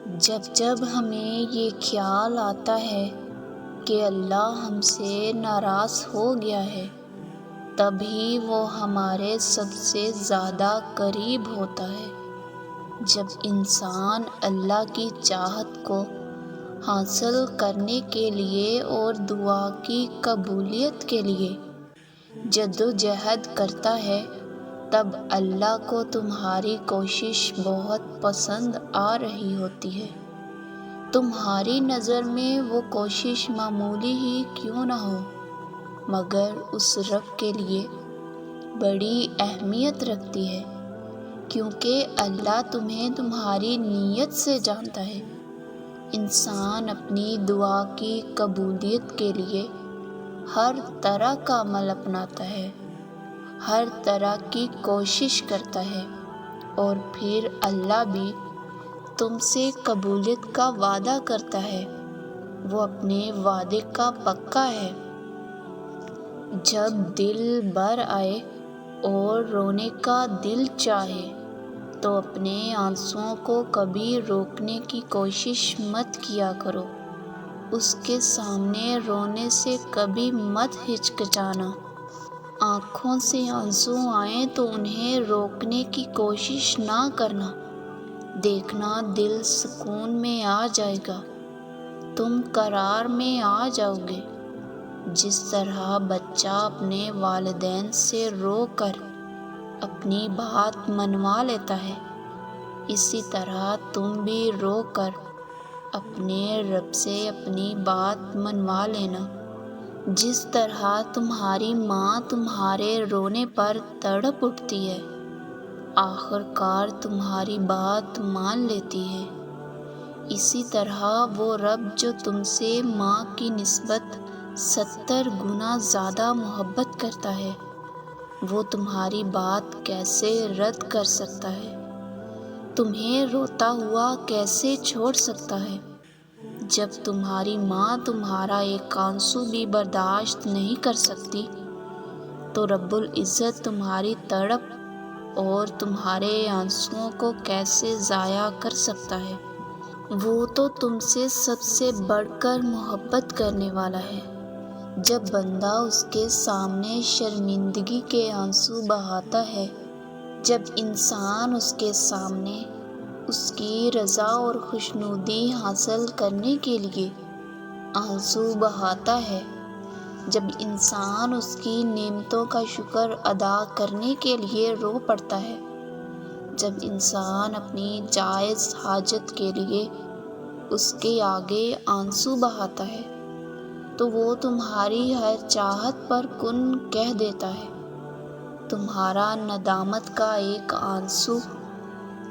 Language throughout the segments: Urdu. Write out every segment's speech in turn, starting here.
جب جب ہمیں یہ خیال آتا ہے کہ اللہ ہم سے ناراض ہو گیا ہے، تبھی وہ ہمارے سب سے زیادہ قریب ہوتا ہے۔ جب انسان اللہ کی چاہت کو حاصل کرنے کے لیے اور دعا کی قبولیت کے لیے جدوجہد کرتا ہے، تب اللہ کو تمہاری کوشش بہت پسند آ رہی ہوتی ہے۔ تمہاری نظر میں وہ کوشش معمولی ہی کیوں نہ ہو، مگر اس رب کے لیے بڑی اہمیت رکھتی ہے، کیونکہ اللہ تمہیں تمہاری نیت سے جانتا ہے۔ انسان اپنی دعا کی قبولیت کے لیے ہر طرح کا عمل اپناتا ہے، ہر طرح کی کوشش کرتا ہے، اور پھر اللہ بھی تم سے قبولیت کا وعدہ کرتا ہے۔ وہ اپنے وعدے کا پکا ہے۔ جب دل بھر آئے اور رونے کا دل چاہے تو اپنے آنسوؤں کو کبھی روکنے کی کوشش مت کیا کرو۔ اس کے سامنے رونے سے کبھی مت ہچکچانا۔ آنکھوں سے آنسو آئیں تو انہیں روکنے کی کوشش نہ کرنا۔ دیکھنا دل سکون میں آ جائے گا، تم قرار میں آ جاؤ گے۔ جس طرح بچہ اپنے والدین سے رو کر اپنی بات منوا لیتا ہے، اسی طرح تم بھی رو کر اپنے رب سے اپنی بات منوا لینا۔ جس طرح تمہاری ماں تمہارے رونے پر تڑپ اٹھتی ہے، آخر کار تمہاری بات مان لیتی ہے، اسی طرح وہ رب جو تم سے ماں کی نسبت 70 گنا زیادہ محبت کرتا ہے، وہ تمہاری بات کیسے رد کر سکتا ہے؟ تمہیں روتا ہوا کیسے چھوڑ سکتا ہے؟ جب تمہاری ماں تمہارا ایک آنسو بھی برداشت نہیں کر سکتی، تو رب العزت تمہاری تڑپ اور تمہارے آنسوؤں کو کیسے ضائع کر سکتا ہے؟ وہ تو تم سے سب سے بڑھ کر محبت کرنے والا ہے۔ جب بندہ اس کے سامنے شرمندگی کے آنسو بہاتا ہے، جب انسان اس کے سامنے اس کی رضا اور خوشنودی حاصل کرنے کے لیے آنسو بہاتا ہے، جب انسان اس کی نعمتوں کا شکر ادا کرنے کے لیے رو پڑتا ہے، جب انسان اپنی جائز حاجت کے لیے اس کے آگے آنسو بہاتا ہے، تو وہ تمہاری ہر چاہت پر کن کہہ دیتا ہے۔ تمہارا ندامت کا ایک آنسو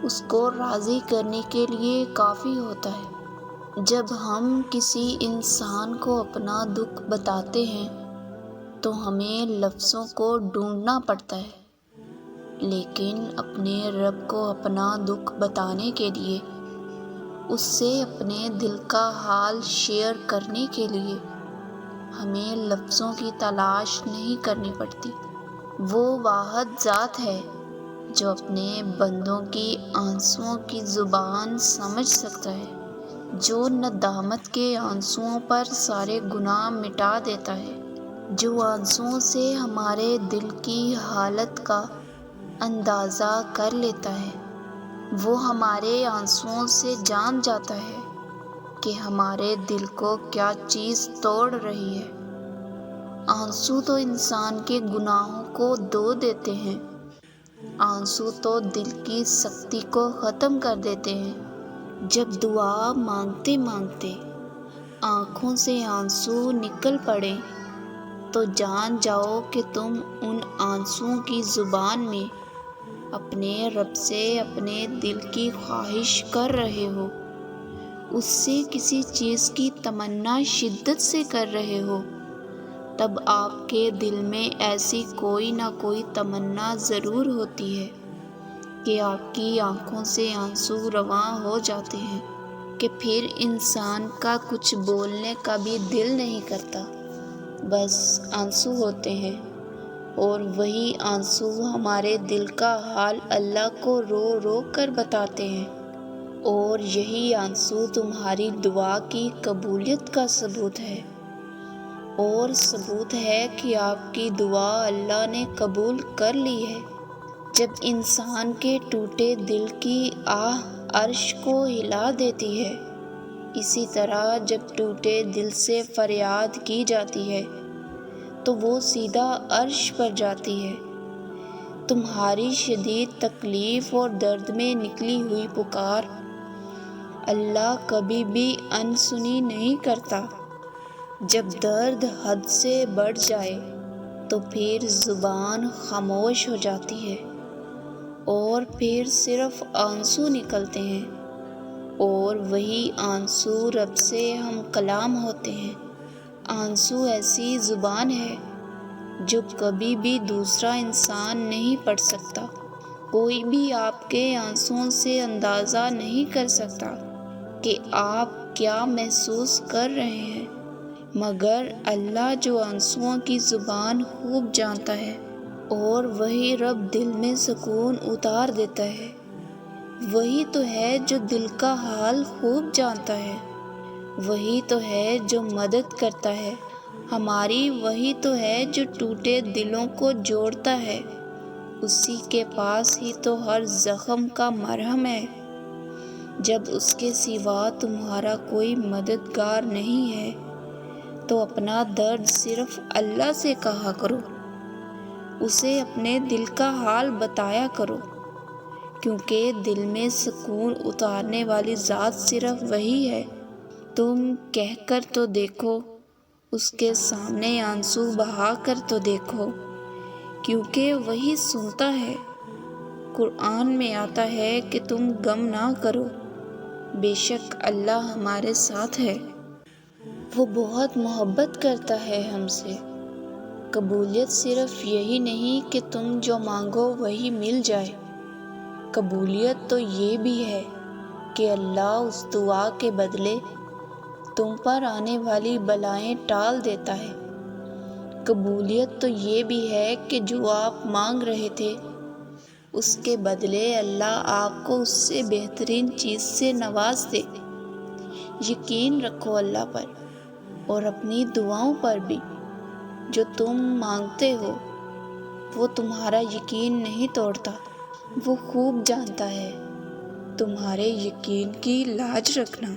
اس کو راضی کرنے کے لیے کافی ہوتا ہے۔ جب ہم کسی انسان کو اپنا دکھ بتاتے ہیں تو ہمیں لفظوں کو ڈھونڈنا پڑتا ہے، لیکن اپنے رب کو اپنا دکھ بتانے کے لیے، اس سے اپنے دل کا حال شیئر کرنے کے لیے ہمیں لفظوں کی تلاش نہیں کرنی پڑتی۔ وہ واحد ذات ہے جو اپنے بندوں کی آنسوؤں کی زبان سمجھ سکتا ہے، جو ندامت کے آنسوؤں پر سارے گناہ مٹا دیتا ہے، جو آنسوؤں سے ہمارے دل کی حالت کا اندازہ کر لیتا ہے۔ وہ ہمارے آنسوؤں سے جان جاتا ہے کہ ہمارے دل کو کیا چیز توڑ رہی ہے۔ آنسو تو انسان کے گناہوں کو دھو دیتے ہیں، آنسو تو دل کی سختی کو ختم کر دیتے ہیں۔ جب دعا مانگتے مانگتے آنکھوں سے آنسو نکل پڑیں تو جان جاؤ کہ تم ان آنسوؤں کی زبان میں اپنے رب سے اپنے دل کی خواہش کر رہے ہو، اس سے کسی چیز کی تمنا شدت سے کر رہے ہو، تب آپ کے دل میں ایسی کوئی نہ کوئی تمنا ضرور ہوتی ہے کہ آپ کی آنکھوں سے آنسو رواں ہو جاتے ہیں کہ پھر انسان کا کچھ بولنے کا بھی دل نہیں کرتا، بس آنسو ہوتے ہیں، اور وہی آنسو ہمارے دل کا حال اللہ کو رو رو کر بتاتے ہیں۔ اور یہی آنسو تمہاری دعا کی قبولیت کا ثبوت ہے، اور ثبوت ہے کہ آپ کی دعا اللہ نے قبول کر لی ہے۔ جب انسان کے ٹوٹے دل کی آہ عرش کو ہلا دیتی ہے، اسی طرح جب ٹوٹے دل سے فریاد کی جاتی ہے تو وہ سیدھا عرش پر جاتی ہے۔ تمہاری شدید تکلیف اور درد میں نکلی ہوئی پکار اللہ کبھی بھی انسنی نہیں کرتا۔ جب درد حد سے بڑھ جائے تو پھر زبان خاموش ہو جاتی ہے اور پھر صرف آنسو نکلتے ہیں، اور وہی آنسو رب سے ہم کلام ہوتے ہیں۔ آنسو ایسی زبان ہے جو کبھی بھی دوسرا انسان نہیں پڑھ سکتا۔ کوئی بھی آپ کے آنسوؤں سے اندازہ نہیں کر سکتا کہ آپ کیا محسوس کر رہے ہیں، مگر اللہ جو آنسوؤں کی زبان خوب جانتا ہے، اور وہی رب دل میں سکون اتار دیتا ہے۔ وہی تو ہے جو دل کا حال خوب جانتا ہے، وہی تو ہے جو مدد کرتا ہے ہماری، وہی تو ہے جو ٹوٹے دلوں کو جوڑتا ہے۔ اسی کے پاس ہی تو ہر زخم کا مرہم ہے۔ جب اس کے سوا تمہارا کوئی مددگار نہیں ہے تو اپنا درد صرف اللہ سے کہا کرو، اسے اپنے دل کا حال بتایا کرو، کیونکہ دل میں سکون اتارنے والی ذات صرف وہی ہے۔ تم کہہ کر تو دیکھو، اس کے سامنے آنسو بہا کر تو دیکھو، کیونکہ وہی سنتا ہے۔ قرآن میں آتا ہے کہ تم غم نہ کرو، بے شک اللہ ہمارے ساتھ ہے، وہ بہت محبت کرتا ہے ہم سے۔ قبولیت صرف یہی نہیں کہ تم جو مانگو وہی مل جائے، قبولیت تو یہ بھی ہے کہ اللہ اس دعا کے بدلے تم پر آنے والی بلائیں ٹال دیتا ہے۔ قبولیت تو یہ بھی ہے کہ جو آپ مانگ رہے تھے اس کے بدلے اللہ آپ کو اس سے بہترین چیز سے نواز دے۔ یقین رکھو اللہ پر اور اپنی دعاؤں پر بھی۔ جو تم مانگتے ہو وہ تمہارا یقین نہیں توڑتا، وہ خوب جانتا ہے۔ تمہارے یقین کی لاج رکھنا۔